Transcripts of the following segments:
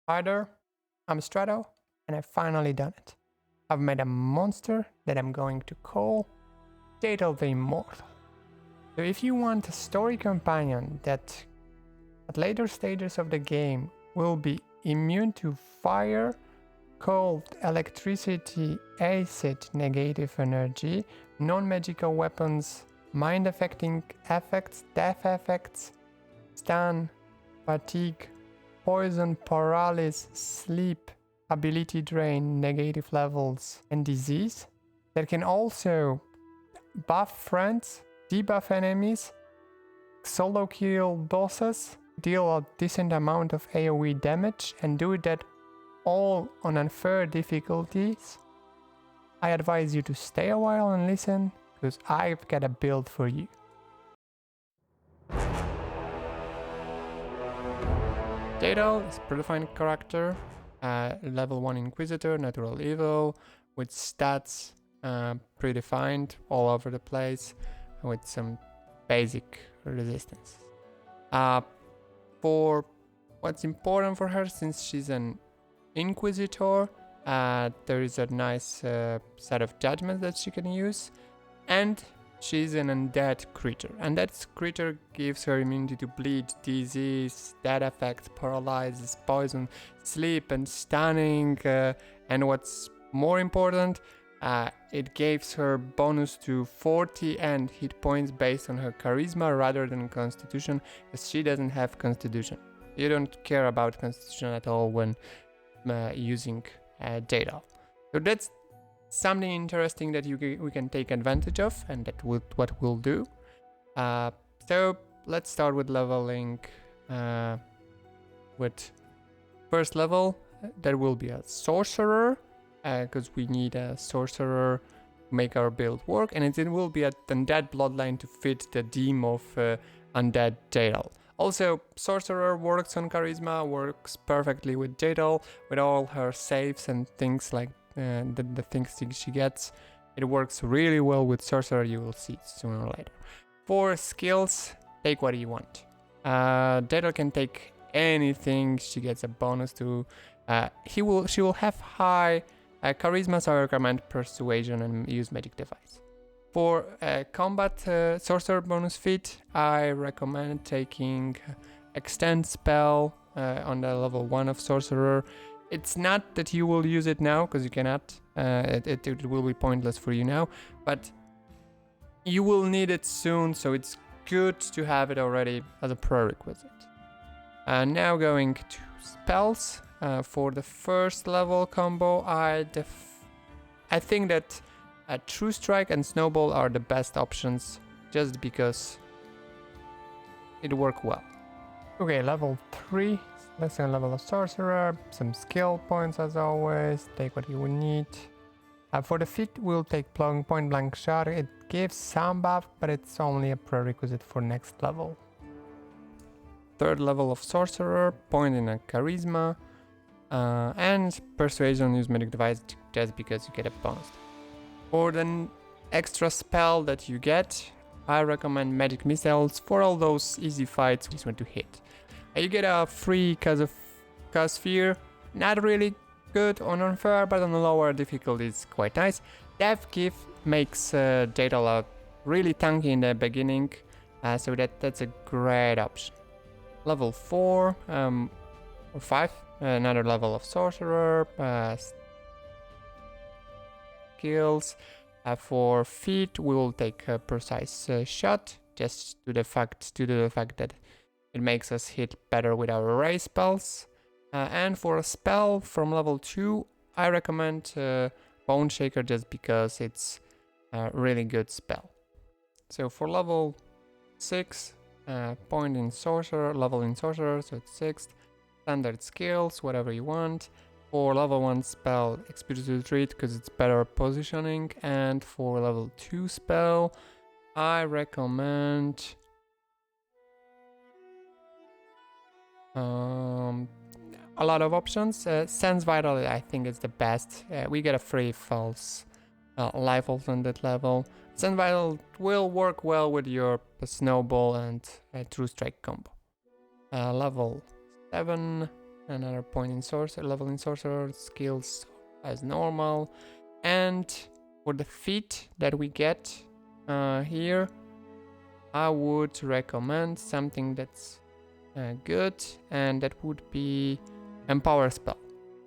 Spider, I'm Strato, and I've finally done it. I've made a monster that I'm going to call Jeathal the Immortal. So if you want a story companion that at later stages of the game will be immune to fire, cold, electricity, acid, negative energy, non-magical weapons, mind-affecting effects, death effects, stun, fatigue, poison, paralysis, sleep, ability drain, negative levels, and disease, that can also buff friends, debuff enemies, solo kill bosses, deal a decent amount of AoE damage, and do that all on unfair difficulties, I advise you to stay a while and listen, because I've got a build for you. Jaethal is a predefined character, level 1 Inquisitor, natural evil, with stats predefined all over the place, with some basic resistance. For what's important for her, since she's an Inquisitor, there is a nice set of judgments that she can use, and she's an undead creature. Undead creature gives her immunity to bleed, disease, death effects, paralysis, poison, sleep, and stunning. And what's more important, it gives her bonus to 40 and hit points based on her charisma rather than constitution, because she doesn't have constitution. You don't care about constitution at all when using Jaethal. So that's something interesting that we can take advantage of, and that what we'll do. So let's start with leveling with first level. That will be a sorcerer, because we need a sorcerer to make our build work, and it will be an undead bloodline to fit the theme of undead Jaethal. Also, sorcerer works on charisma, works perfectly with Jaethal, with all her saves and things like the things she gets. It works really well with sorcerer, you will see sooner or later. For skills, take what you want. Jaethal can take anything, she gets a bonus to. She will have high charisma, so I recommend persuasion and use magic device. For combat sorcerer bonus feat, I recommend taking extend spell on the level 1 of sorcerer. It's not that you will use it now, because you cannot. It will be pointless for you now, but you will need it soon, so it's good to have it already as a prerequisite. Now going to spells. For the first level combo, I think that True Strike and Snowball are the best options, just because it works well. Okay, level 3. Second level of sorcerer, some skill points as always, take what you will need. For the feat, we'll take point blank shot. It gives some buff, but it's only a prerequisite for next level. Third level of sorcerer, point in a charisma, and persuasion, use magic device just because you get a bonus. For the extra spell that you get, I recommend magic missiles for all those easy fights you just want to hit. You get a free Sphere, not really good on unfair, but on the lower difficulty it's quite nice. Death Gift makes Jaethal really tanky in the beginning, so that's a great option. Level 4 or 5, another level of sorcerer, skills. For feat, we will take a precise shot, just due to the fact that it makes us hit better with our array spells. And for a spell from level 2, I recommend Bone Shaker, just because it's a really good spell. So for level 6, point in sorcerer, level in sorcerer, so it's 6th. Standard skills, whatever you want. For level 1 spell, Expeditious Retreat, because it's better positioning. And for level 2 spell, I recommend a lot of options. Sense Vital, I think, is the best. We get a free false life also on that level. Sense Vital will work well with your Snowball and True Strike combo. Level 7, another point in sorcerer, level in sorcerer, skills as normal. And for the feat that we get here, I would recommend something that's good, and that would be Empower spell.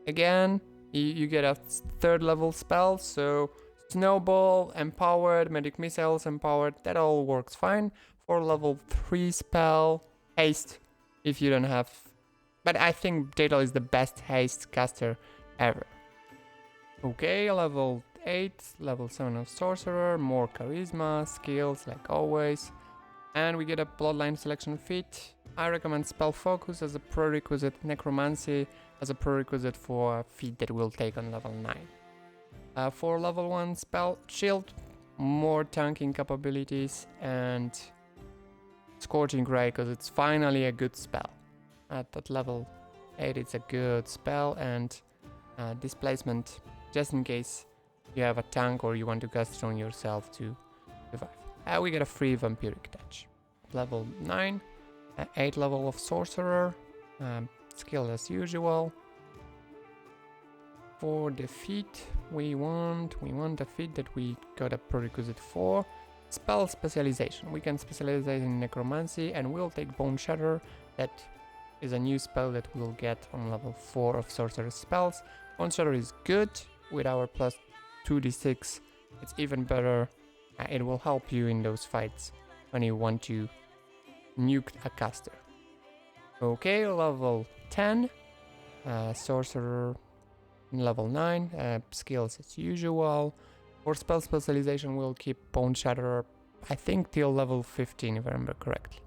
Again, you get a 3rd level spell, so Snowball, Empowered, Magic Missiles, Empowered, that all works fine. For level 3 spell, Haste, if you don't have... But I think Jeathal is the best haste caster ever. Okay, level 8, level 7 of Sorcerer, more Charisma, skills like always. And we get a Bloodline selection feat. I recommend Spell Focus as a prerequisite, Necromancy as a prerequisite for a feat that we'll take on level 9. For level 1 spell, Shield, more tanking capabilities, and Scorching Ray because it's finally a good spell. At level 8 it's a good spell, and Displacement just in case you have a tank or you want to cast it on yourself to survive. We get a free Vampiric Touch. Level 9, 8 level of Sorcerer, skill as usual. For the feat, we want a feat that we got a prerequisite for. Spell specialization. We can specialize in Necromancy, and we'll take Bone Shatter. That is a new spell that we'll get on level 4 of Sorcerer spells. Bone Shatter is good. With our plus 2d6, it's even better. It will help you in those fights when you want to nuke a caster. Okay, level 10, Sorcerer. Level 9, skills as usual. For spell specialization, we'll keep Bone Shatter, I think, till level 15, if I remember correctly.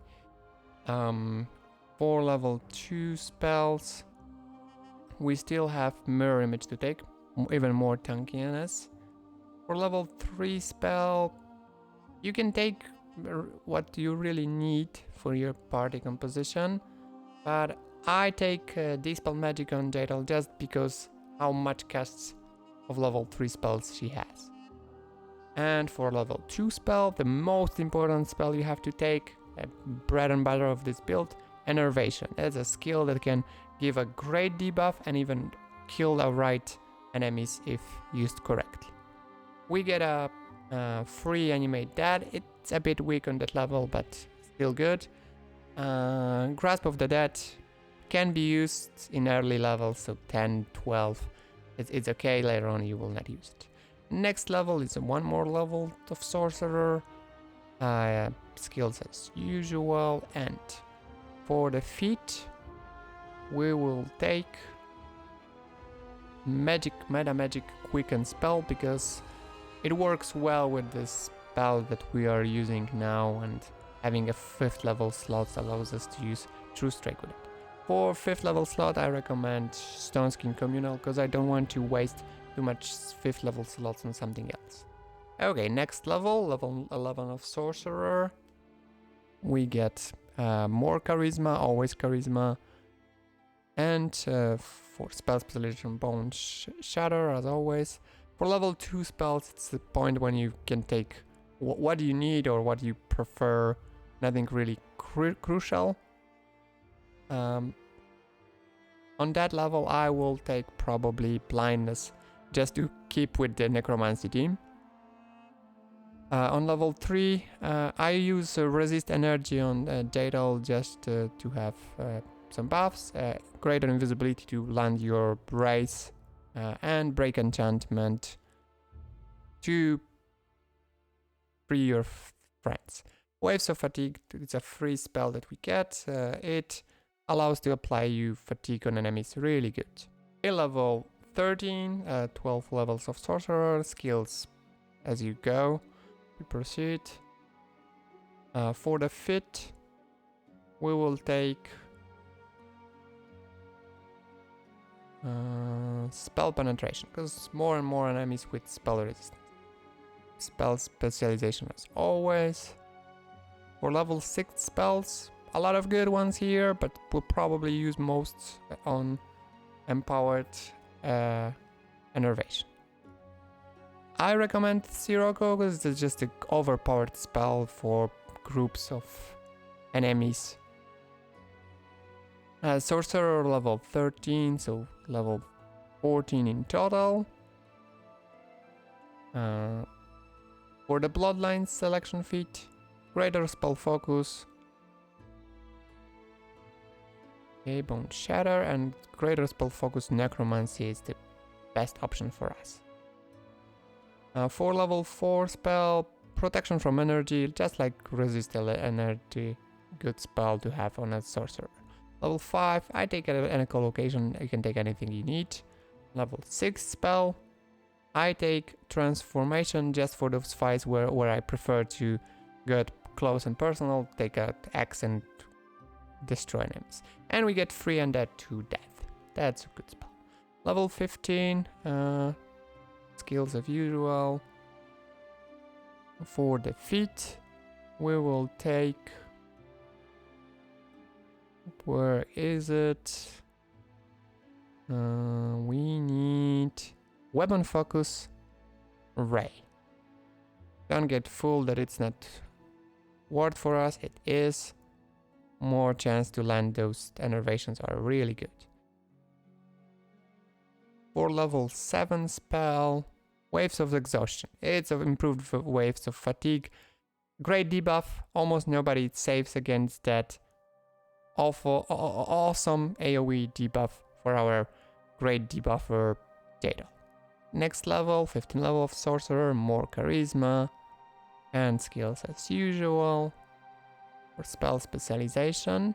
For level 2 spells, we still have Mirror Image to take, even more tankiness. For level 3 spell, you can take what you really need for your party composition, but I take Dispel Magic on Jeathal just because how much casts of level 3 spells she has. And for level 2 spell, the most important spell you have to take, bread and butter of this build, Enervation. That's a skill that can give a great debuff and even kill outright enemies if used correctly. We get a free Animate Dead. It's a bit weak on that level, but still good. Grasp of the Dead can be used in early levels, so 10, 12. It's okay, later on you will not use it. Next level is one more level of Sorcerer. Skills as usual, and for the feat, we will take Meta Magic Quicken Spell because it works well with the spell that we are using now, and having a 5th level slot allows us to use True Strike with it. For 5th level slot, I recommend Stoneskin Communal because I don't want to waste too much 5th level slots on something else. Okay, next level, level 11 of Sorcerer. We get more Charisma, always Charisma. And for spell specialization, Bone Shatter as always. For level 2 spells, it's the point when you can take what do you need or what you prefer. Nothing really crucial. On that level, I will take probably Blindness just to keep with the Necromancy team. On level 3, I use Resist Energy on Jeathal just to have some buffs. Greater Invisibility to land your Brace, and Break Enchantment to free your friends. Waves of Fatigue, it's a free spell that we get. It allows to apply you fatigue on enemies, really good. A level 13, 12 levels of Sorcerer, skills as you go. We proceed. For the fit, we will take Spell Penetration, because more and more enemies with spell resistance. Spell Specialization as always. For level 6 spells, a lot of good ones here, but we'll probably use most on Empowered Enervation. I recommend Sirocco because it's just an overpowered spell for groups of enemies. Sorcerer level 13, so level 14 in total. For the Bloodlines selection feat, greater spell focus. Okay, Bone Shatter and greater spell focus Necromancy is the best option for us. For level 4 spell, protection from energy, just like resist energy, good spell to have on a sorcerer. Level 5, I take an echolocation, you can take anything you need. Level 6 spell, I take transformation just for those fights where I prefer to get close and personal, take an axe and destroy enemies. And we get 3 undead to death. That's a good spell. Level 15, skills as usual. For the feat, we will take... Where is it? We need weapon focus ray. Don't get fooled that it's not worth for us. It is. More chance to land those enervations are really good. For level 7 spell, Waves of Exhaustion. It's improved waves of fatigue. Great debuff. Almost nobody saves against that. Awesome AoE debuff for our great debuffer Jaethal. Next level, 15 level of Sorcerer, more charisma and skills as usual. For spell specialization,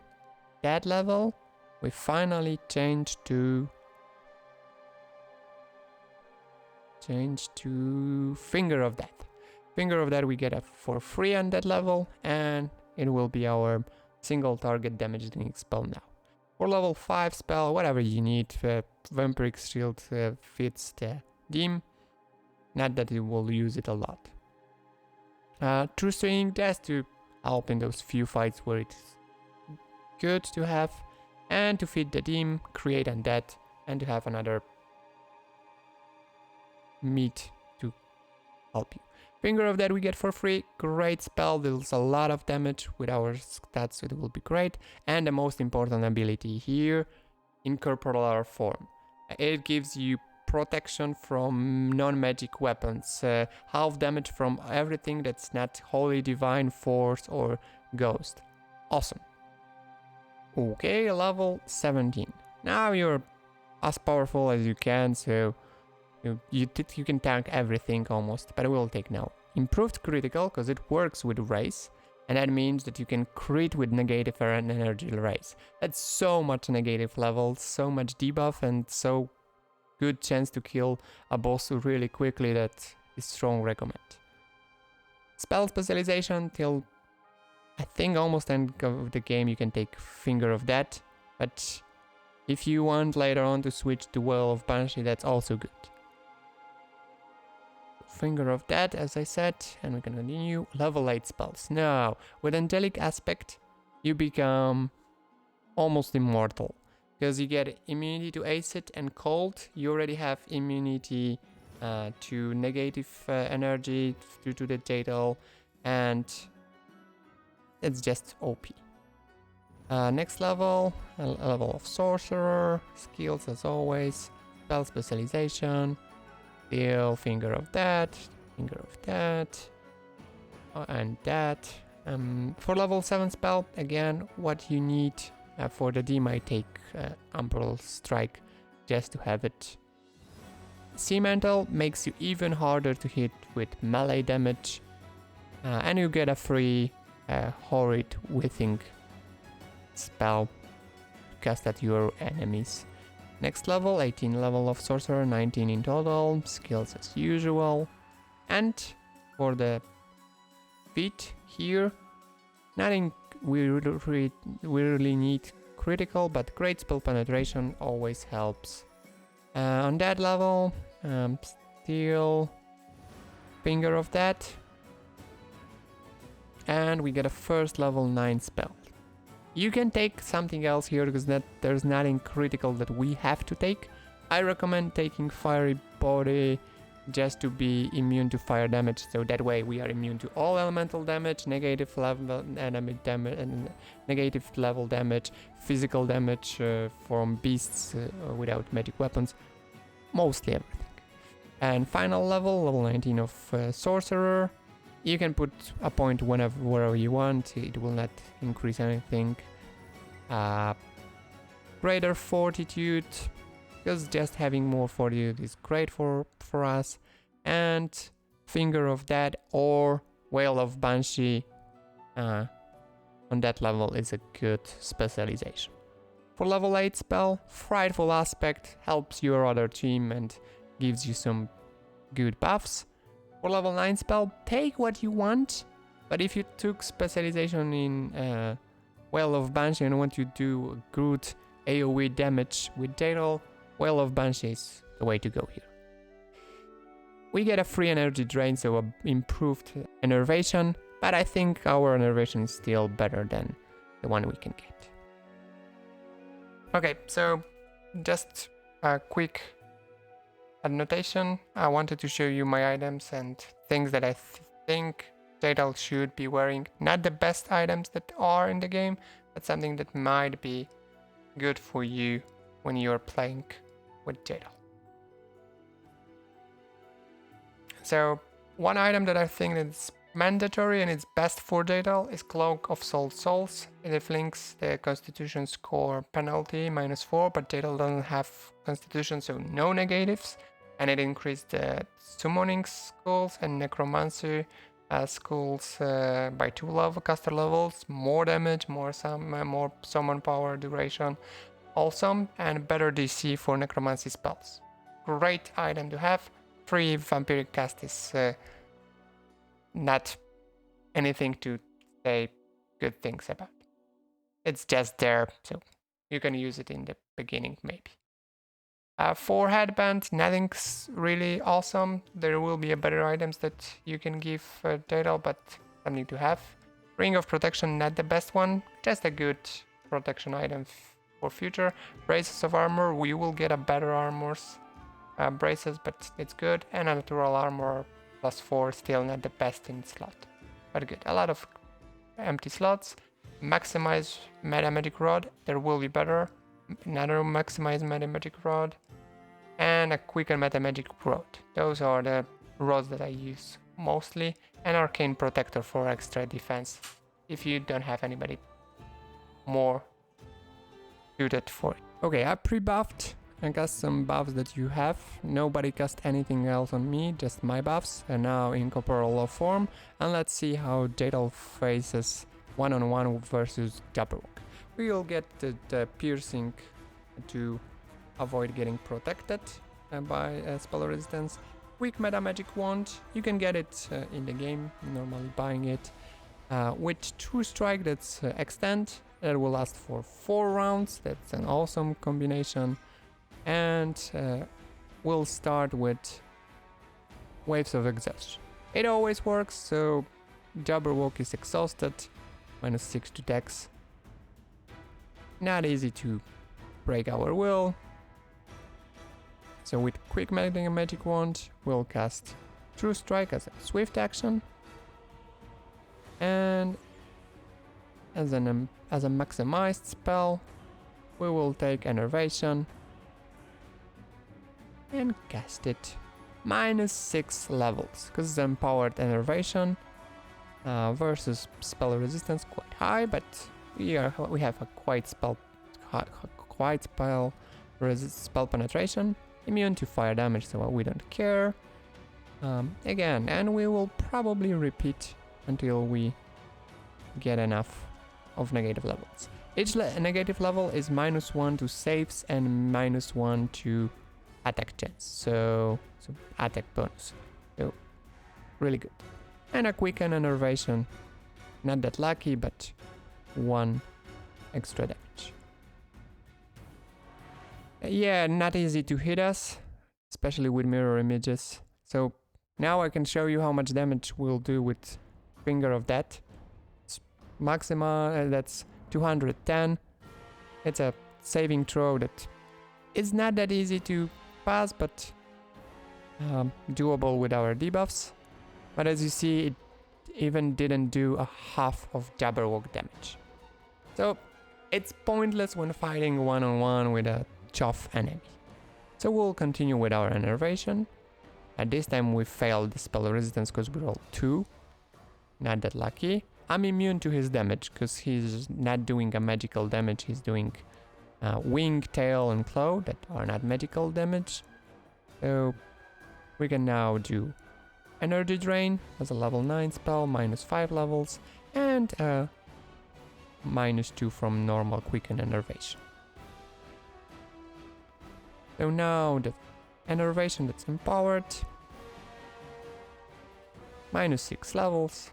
that level, we finally changed to Finger of Death. Finger of Death we get for free on that level, and it will be our single target damage dealing spell now. For level 5 spell, whatever you need, Vampiric Shield fits the Dim, not that you will use it a lot. True String, just to help in those few fights where it's good to have, and to fit the Dim, create undead, and to have another meat to help you. Finger of Death we get for free, great spell, deals a lot of damage with our stats, so it will be great. And the most important ability here, Incorporeal Form. It gives you protection from non-magic weapons, half damage from everything that's not Holy Divine Force or Ghost. Awesome. Okay, level 17. Now you're as powerful as you can, so you can tank everything almost, but we'll take now. Improved critical, because it works with race, and that means that you can crit with negative and energy race. That's so much negative level, so much debuff, and so good chance to kill a boss really quickly that is strong recommend. Spell specialization till I think almost end of the game you can take Finger of Death, but if you want later on to switch to Well of Banshee, that's also good. Finger of Death, as I said, and we can continue. Level 8 spells. Now, with Angelic Aspect, you become almost immortal, because you get immunity to acid and cold. You already have immunity to negative energy due to the Jaethal, and it's just OP. Next level, a level of Sorcerer, skills as always, spell specialization, deal Finger of Death, and that. For level 7 spell, again, what you need for the Dim, I take Umbral Strike just to have it. Sea Mantle makes you even harder to hit with melee damage, and you get a free Horrid Withing spell cast at your enemies. Next level, 18 level of Sorcerer, 19 in total, skills as usual. And for the feat here, nothing we really need critical, but great spell penetration always helps. On that level, still Finger of Death, and we get a first level 9 spell. You can take something else here because there's nothing critical that we have to take. I recommend taking Fiery Body just to be immune to fire damage, so that way we are immune to all elemental damage, negative level enemy damage, and negative level damage, physical damage from beasts without magic weapons, mostly everything. And final level, level 19 of Sorcerer. You can put a point wherever you want, it will not increase anything. Greater Fortitude, because just having more fortitude is great for us. And Finger of Death or Wail of Banshee on that level is a good specialization. For level 8 spell, Frightful Aspect helps your other team and gives you some good buffs. For level 9 spell, take what you want, but if you took specialization in Wail of Banshee and want to do good AoE damage with Jeathal, Wail of Banshee is the way to go here. We get a free energy drain, so a improved enervation, but I think our enervation is still better than the one we can get. Okay, so just a quick annotation. I wanted to show you my items and things that I think Jeathal should be wearing. Not the best items that are in the game, but something that might be good for you when you're playing with Jeathal. So one item that I think is mandatory and it's best for Jeathal is Cloak of Soul Souls. It inflicts the Constitution score penalty -4, but Jeathal doesn't have Constitution, so no negatives. And it increased the Summoning Schools and Necromancy schools by 2 caster levels, more damage, more summon power duration, awesome, and better DC for Necromancy spells. Great item to have. 3 Vampiric Cast is not anything to say good things about. It's just there, so you can use it in the beginning maybe. For Headband, nothing's really awesome. There will be better items that you can give Jeathal, but something to have. Ring of Protection, not the best one, just a good protection item for future. Braces of Armor, we will get a better armors. Braces, but it's good. And a Natural Armor +4, still not the best in slot, but good. A lot of empty slots. Maximize Meta Magic Rod, there will be better. Another Maximize Meta Magic Rod. And a Quicken Meta Magic Rod. Those are the rods that I use mostly. And Arcane Protector for extra defense, if you don't have anybody more suited for it. Okay, I pre-buffed. I cast some buffs that you have. Nobody cast anything else on me, just my buffs, and now in corporeal form. And let's see how Jeathal faces one-on-one versus Jabberwock. We will get the piercing to avoid getting protected by spell resistance. Quick Meta Magic Wand, you can get it in the game, normally buying it. With True Strike, that's Extend, that will last for 4 rounds, that's an awesome combination. And we'll start with Waves of Exhaustion. It always works, so Jabberwock is exhausted, -6 to dex. Not easy to break our will. So with Quick Magic Wand, we'll cast True Strike as a swift action. And as a maximized spell, we will take Enervation and cast it -6 levels, because it's empowered Enervation versus spell resistance quite high, but we have a spell penetration, immune to fire damage, so we don't care. Again, and we will probably repeat until we get enough of negative levels. Each negative level is -1 to saves and -1 to attack chance, so attack bonus, so really good. And a Quicken Enervation, not that lucky, but 1 extra damage. Yeah, not easy to hit us, especially with mirror images. So now I can show you how much damage we'll do with Finger of Death. Maxima, that's 210. It's a saving throw that is not that easy to pass, but doable with our debuffs. But as you see, it even didn't do a half of Jabberwock damage. So it's pointless when fighting one-on-one with a tough enemy. So we'll continue with our Enervation. At this time we failed the spell resistance because we rolled 2. Not that lucky. I'm immune to his damage because he's not doing a magical damage. He's doing wing, tail and claw that are not magical damage. So we can now do Energy Drain as a level 9 spell, -5 levels, and -2 from normal Quicken Enervation. So now the Enervation that's empowered, -6 levels,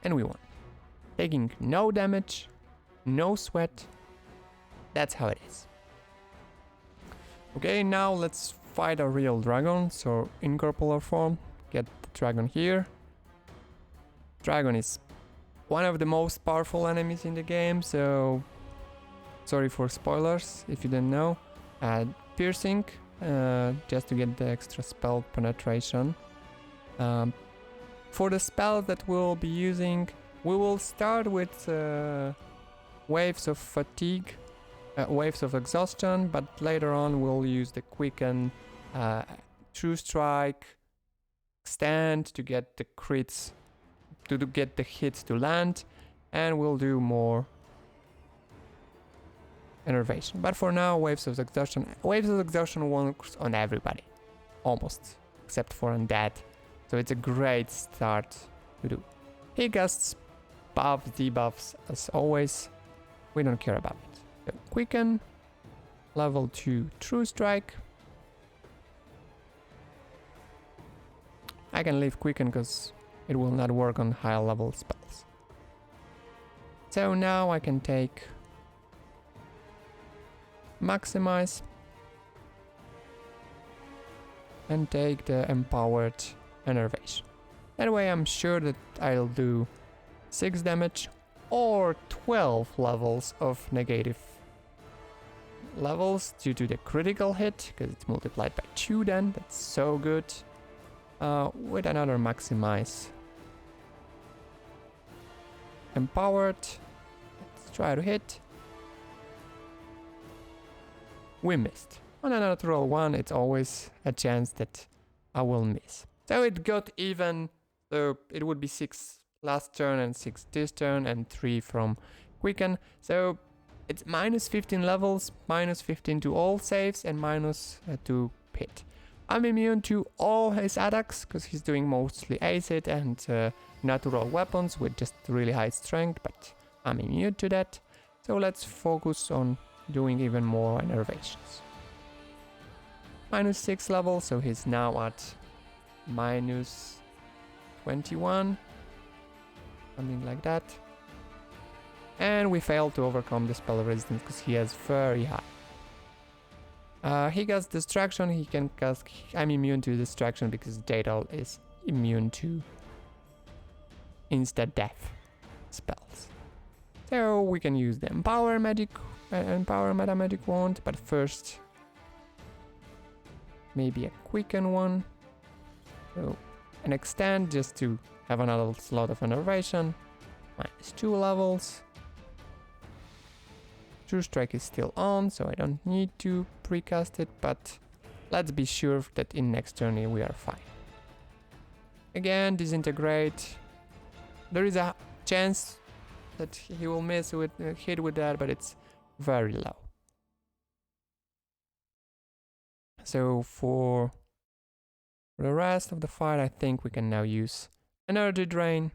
and we won. Taking no damage, no sweat, that's how it is. Okay, now let's fight a real dragon, so incorporeal form, get the dragon here. Dragon is one of the most powerful enemies in the game, so sorry for spoilers if you didn't know. Piercing, just to get the extra spell penetration. For the spells that we'll be using, we will start with waves of fatigue, waves of exhaustion, but later on we'll use the quicken, true strike, extend to get the crits, to get the hits to land, and we'll do more Enervation. But for now, waves of exhaustion works on everybody, almost, except for undead. So it's a great start to do. He casts buffs, debuffs as always. We don't care about it. So quicken, level 2 true strike. I can leave quicken because it will not work on high level spells. So now I can take maximize and take the empowered Enervation. That way I'm sure that I'll do 6 damage or 12 levels of negative levels due to the critical hit, because it's multiplied by 2 then, that's so good. With another maximize. Empowered, let's try to hit. We missed. On a natural one, it's always a chance that I will miss. So it got even, so it would be 6 last turn and 6 this turn and 3 from quicken. So it's -15 levels, -15 to all saves and -2 hit. I'm immune to all his attacks because he's doing mostly acid and natural weapons with just really high strength, but I'm immune to that. So let's focus on doing even more Enervations. -6 level, so he's now at -21, something like that. And we failed to overcome the spell resistance because he has very high. He gets distraction, he can cast, I'm immune to distraction because Jaethal is immune to insta-death spells. So we can use the Empower Meta Magic Wand, but first maybe a quicken one. So an extend just to have another slot of Enervation, -2 levels. True Strike is still on, so I don't need to precast it, but let's be sure that in next turn we are fine. Again, Disintegrate. There is a chance that he will miss with hit with that, but it's very low. So for the rest of the fight, I think we can now use Energy Drain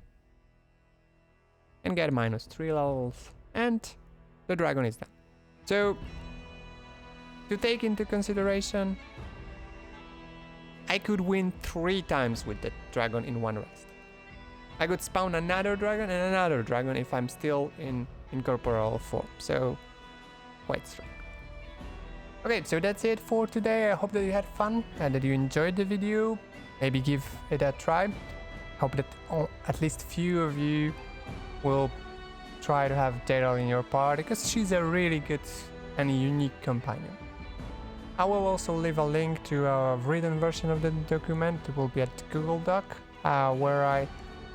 and get -3 levels, and the dragon is done. So to take into consideration, I could win 3 times with the dragon in one rest. I could spawn another dragon and another dragon if I'm still in incorporeal form, so quite strong. Okay, so that's it for today. I hope that you had fun and that you enjoyed the video. Maybe give it a try. Hope that at least few of you will try to have Jaethal in your party, because she's a really good and unique companion. I will also leave a link to a written version of the document. It will be at Google Doc, where I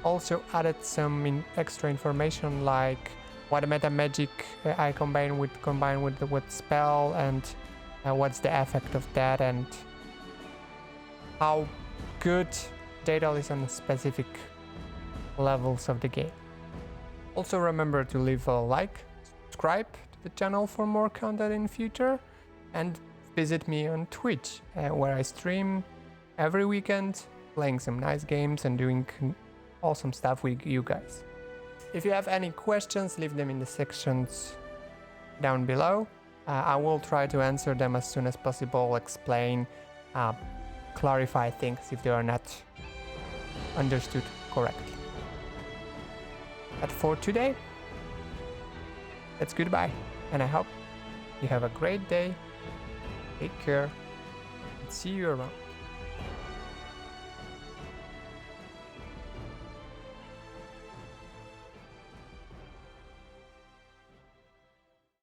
also added some extra information like what meta magic I combine with what spell, and what's the effect of that, and how good Jeathal is on specific levels of the game. Also remember to leave a like, subscribe to the channel for more content in future, and visit me on Twitch, where I stream every weekend, playing some nice games and doing awesome stuff with you guys. If you have any questions, leave them in the sections down below. I will try to answer them as soon as possible, explain, clarify things if they are not understood correctly. But for today, that's goodbye, and I hope you have a great day. Take care, and see you around.